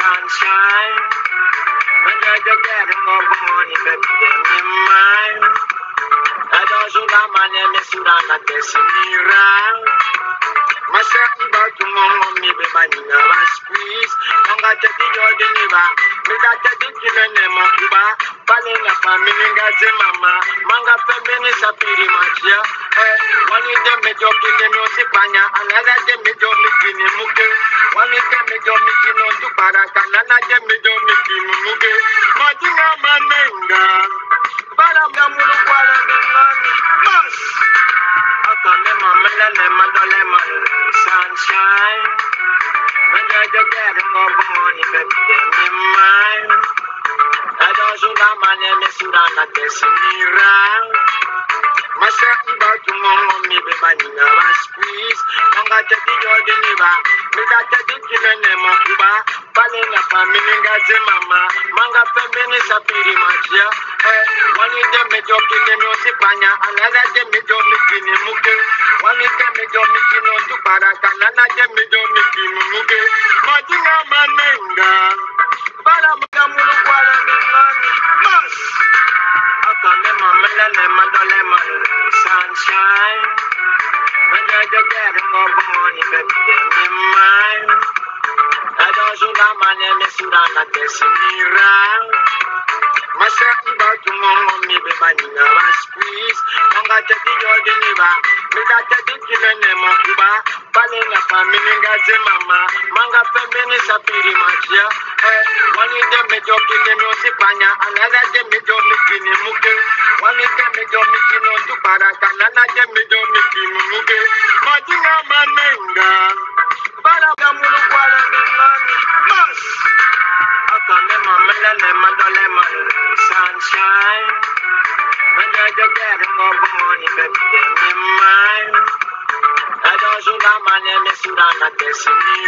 Sunshine, when you're getting over money, baby, give me mine. I don't shoot a man and miss you on a destiny. Myself about to me, baby, I need a squeeze. Don't got to be your deliver. Without the killing them of Cuba, falling up a meaning as a mama. Manga feminist a pretty much, yeah. One is the major killing Osipanya, another the major making him muke. One is the major making on to Parakan, another major making muke. Martina Manenga, Baramamuluquala, Mas. Sunshine, when you're getting over money, baby, give me mine. I don't shoot a man and miss you on a destiny. Myself about to me, baby, I need a squeeze. Don't got to be your deliver. Without the killing them of Cuba, falling up a meaning as a mama. Manga feminist a pretty much, yeah. One is the major killing Osipanya, another the major making him muke. One is the major making on to Parakan, another major making muke. Martina Manenga, Baramamuluquala, Mas. Sunshine, when you're getting over money, baby, give me mine. I don't shoot a man and miss you on a destiny. Myself about to me, baby, I need a squeeze. Don't got to be your deliver. Without the killing them of Cuba, falling up a meaning as a mama. Manga feminist a pretty much, yeah. One is the major killing Osipanya, another the major making him muke. One is the major making on to Parakan, another major making muke. Martina Manenga, Baramamuluquala, Mas. Sunshine, when you're getting over money, baby, give me mine. I don't shoot a man and miss you on a destiny.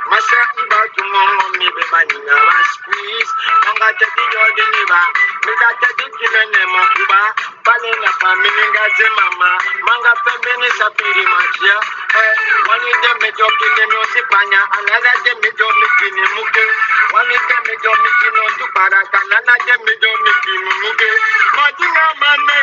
Myself about to me, baby, I need a squeeze. Don't got to be your deliver. Without the killing them of Cuba, falling up a meaning as a mama. Manga feminist a pretty much, yeah. One is the major killing Osipanya, another the major making him muke. One is the major making on to Parakan, another the major making muke. Martina Man.